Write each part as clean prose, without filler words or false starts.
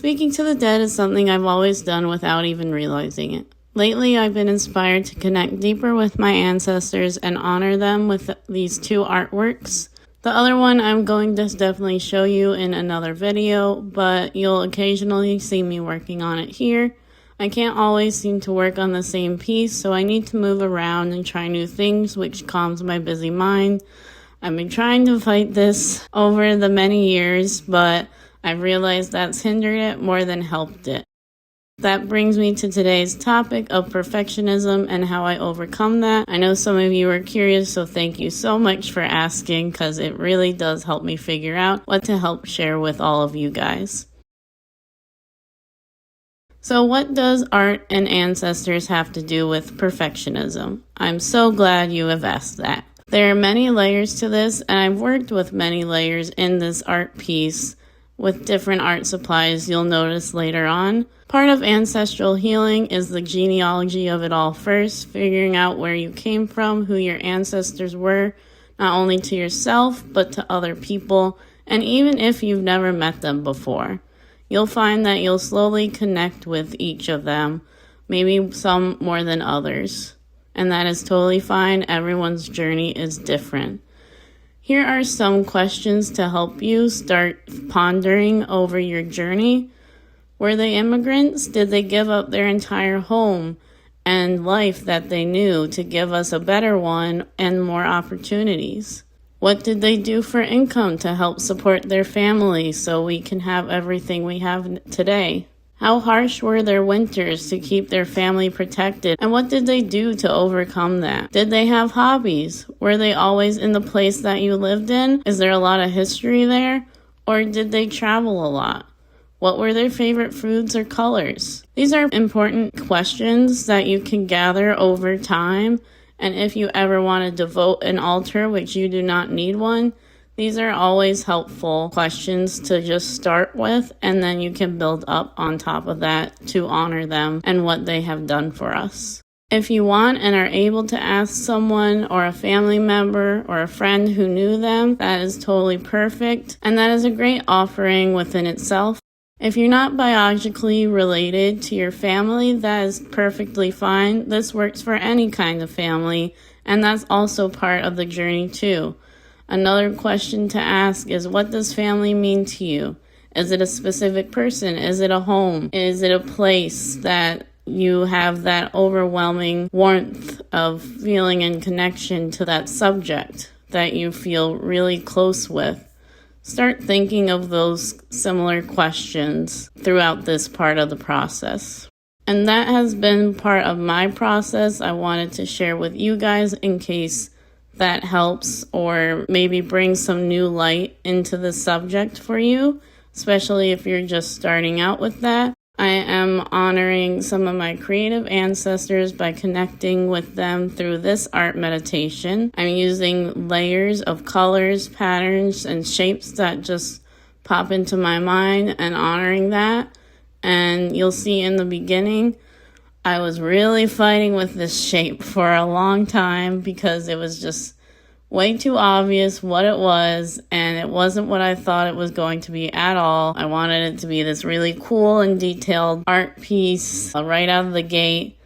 Speaking to the dead is something I've always done without even realizing it. Lately, I've been inspired to connect deeper with my ancestors and honor them with these two artworks. The other one I'm going to definitely show you in another video, but you'll occasionally see me working on it here. I can't always seem to work on the same piece, so I need to move around and try new things, which calms my busy mind. I've been trying to fight this over the many years, but I've realized that's hindered it more than helped it. That brings me to today's topic of perfectionism and how I overcome that. I know some of you are curious, so thank you so much for asking, because it really does help me figure out what to help share with all of you guys. So what does art and ancestors have to do with perfectionism? I'm so glad you have asked that. There are many layers to this, and I've worked with many layers in this art piece with different art supplies you'll notice later on. Part of ancestral healing is the genealogy of it all first, figuring out where you came from, who your ancestors were, not only to yourself, but to other people, and even if you've never met them before. You'll find that you'll slowly connect with each of them, maybe some more than others. And that is totally fine. Everyone's journey is different. Here are some questions to help you start pondering over your journey. Were they immigrants? Did they give up their entire home and life that they knew to give us a better one and more opportunities? What did they do for income to help support their family so we can have everything we have today? How harsh were their winters to keep their family protected? And what did they do to overcome that? Did they have hobbies? Were they always in the place that you lived in? Is there a lot of history there? Or did they travel a lot? What were their favorite foods or colors? These are important questions that you can gather over time. And if you ever want to devote an altar, which you do not need one, these are always helpful questions to just start with, and then you can build up on top of that to honor them and what they have done for us. If you want and are able to ask someone or a family member or a friend who knew them, that is totally perfect, and that is a great offering within itself. If you're not biologically related to your family, that is perfectly fine. This works for any kind of family, and that's also part of the journey too. Another question to ask is, what does family mean to you? Is it a specific person? Is it a home? Is it a place that you have that overwhelming warmth of feeling and connection to that subject that you feel really close with? Start thinking of those similar questions throughout this part of the process. And that has been part of my process. I wanted to share with you guys in case that helps or maybe brings some new light into the subject for you, especially if you're just starting out with that. I am honoring some of my creative ancestors by connecting with them through this art meditation. I'm using layers of colors, patterns, and shapes that just pop into my mind and honoring that. And you'll see in the beginning, I was really fighting with this shape for a long time because it was just way too obvious what it was, and it wasn't what I thought it was going to be at all. I wanted it to be this really cool and detailed art piece right out of the gate,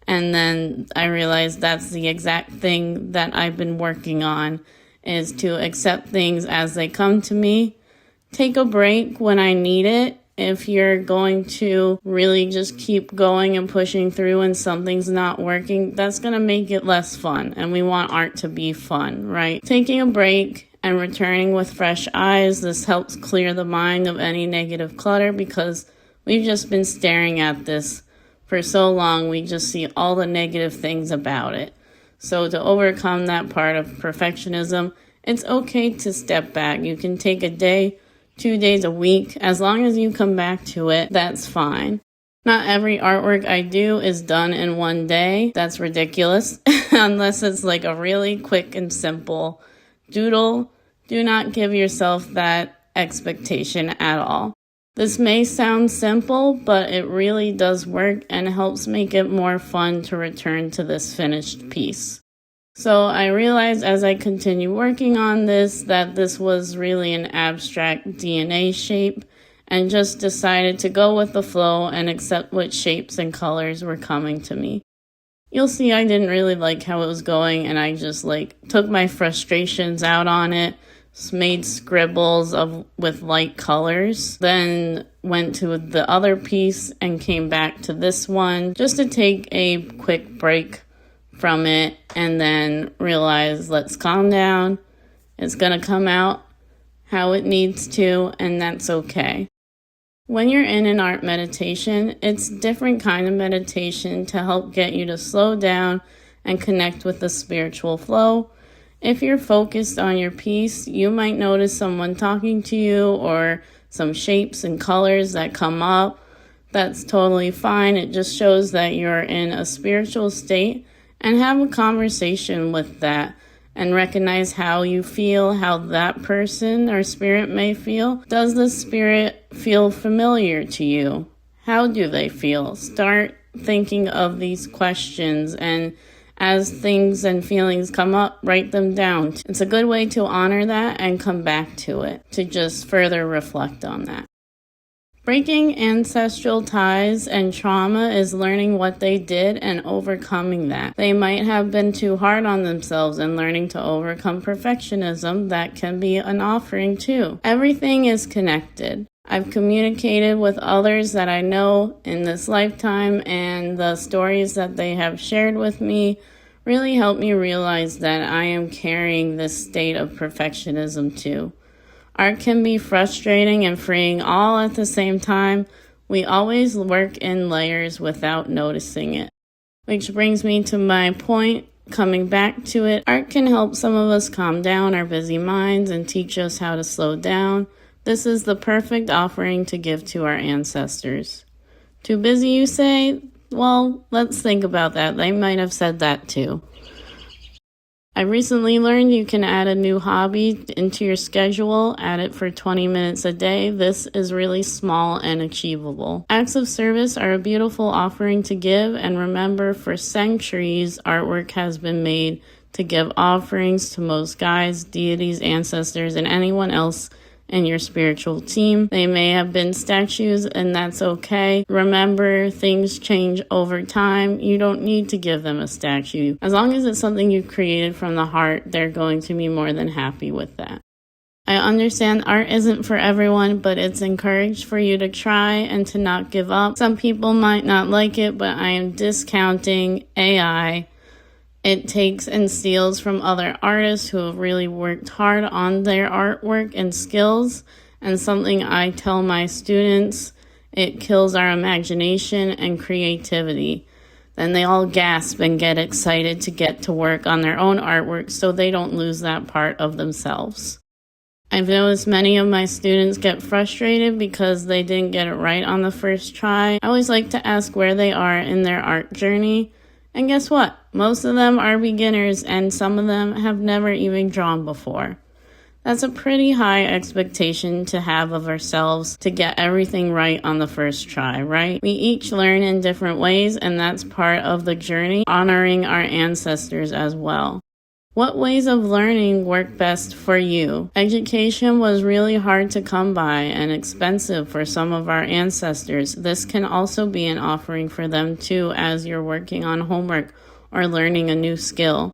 and then I realized that's the exact thing that I've been working on, is to accept things as they come to me, take a break when I need it. If you're going to really just keep going and pushing through and something's not working, that's going to make it less fun. And we want art to be fun, right? Taking a break and returning with fresh eyes, this helps clear the mind of any negative clutter because we've just been staring at this for so long. We just see all the negative things about it. So to overcome that part of perfectionism, it's okay to step back. You can take a day, 2 days a week. As long as you come back to it, that's fine. Not every artwork I do is done in one day. That's ridiculous. Unless it's like a really quick and simple doodle. Do not give yourself that expectation at all. This may sound simple, but it really does work and helps make it more fun to return to this finished piece. So I realized as I continue working on this that this was really an abstract DNA shape, and just decided to go with the flow and accept what shapes and colors were coming to me. You'll see I didn't really like how it was going, and I just took my frustrations out on it, made scribbles with light colors, then went to the other piece and came back to this one just to take a quick break from it, and then realize, let's calm down. It's going to come out how it needs to, and that's okay. When you're in an art meditation, it's a different kind of meditation to help get you to slow down and connect with the spiritual flow. If you're focused on your piece, you might notice someone talking to you or some shapes and colors that come up. That's totally fine. It just shows that you're in a spiritual state, and have a conversation with that and recognize how you feel, how that person or spirit may feel. Does the spirit feel familiar to you? How do they feel? Start thinking of these questions, and as things and feelings come up, write them down. It's a good way to honor that and come back to it, to just further reflect on that. Breaking ancestral ties and trauma is learning what they did and overcoming that. They might have been too hard on themselves, and learning to overcome perfectionism, that can be an offering too. Everything is connected. I've communicated with others that I know in this lifetime, and the stories that they have shared with me really helped me realize that I am carrying this state of perfectionism too. Art can be frustrating and freeing all at the same time. We always work in layers without noticing it. Which brings me to my point, coming back to it. Art can help some of us calm down our busy minds and teach us how to slow down. This is the perfect offering to give to our ancestors. Too busy, you say? Well, let's think about that. They might have said that too. I recently learned you can add a new hobby into your schedule, add it for 20 minutes a day. This is really small and achievable. Acts of service are a beautiful offering to give, and remember, for centuries, artwork has been made to give offerings to most guides, deities, ancestors, and anyone else in your spiritual team. They may have been statues, and that's okay. Remember, things change over time. You don't need to give them a statue. As long as it's something you created from the heart, they're going to be more than happy with that. I understand art isn't for everyone, but it's encouraged for you to try and to not give up. Some people might not like it, but I am discounting AI. It takes and steals from other artists who have really worked hard on their artwork and skills. And something I tell my students, it kills our imagination and creativity. Then they all gasp and get excited to get to work on their own artwork so they don't lose that part of themselves. I've noticed many of my students get frustrated because they didn't get it right on the first try. I always like to ask where they are in their art journey. And guess what? Most of them are beginners, and some of them have never even drawn before. That's a pretty high expectation to have of ourselves to get everything right on the first try, right? We each learn in different ways, and that's part of the journey, honoring our ancestors as well. What ways of learning work best for you? Education was really hard to come by and expensive for some of our ancestors. This can also be an offering for them too as you're working on homework or learning a new skill.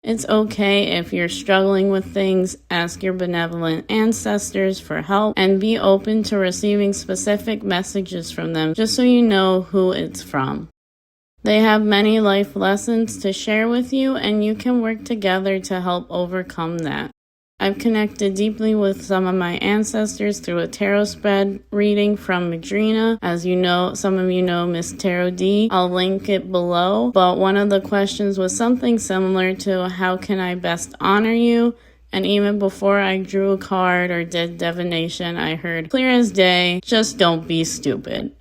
It's okay if you're struggling with things, ask your benevolent ancestors for help and be open to receiving specific messages from them just so you know who it's from. They have many life lessons to share with you, and you can work together to help overcome that. I've connected deeply with some of my ancestors through a tarot spread reading from Madrina. As you know, some of you know Miss Tarot D. I'll link it below, but one of the questions was something similar to how can I best honor you? And even before I drew a card or did divination, I heard clear as day, just don't be stupid.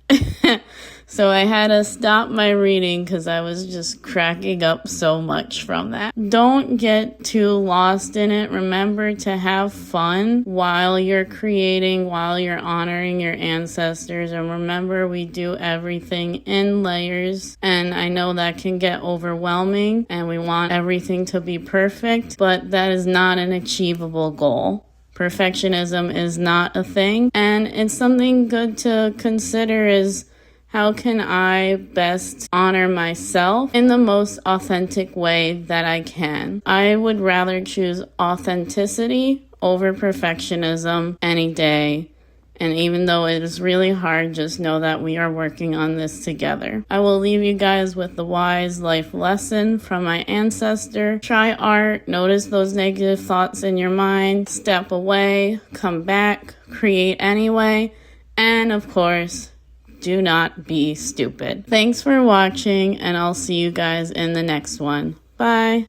So I had to stop my reading because I was just cracking up so much from that. Don't get too lost in it. Remember to have fun while you're creating, while you're honoring your ancestors. And remember, we do everything in layers. And I know that can get overwhelming and we want everything to be perfect, but that is not an achievable goal. Perfectionism is not a thing, and it's something good to consider is how can I best honor myself in the most authentic way that I can. I would rather choose authenticity over perfectionism any day. And even though it is really hard, just know that we are working on this together. I will leave you guys with the wise life lesson from my ancestor. Try art, notice those negative thoughts in your mind, step away, come back, create anyway, and of course, do not be stupid. Thanks for watching, and I'll see you guys in the next one. Bye.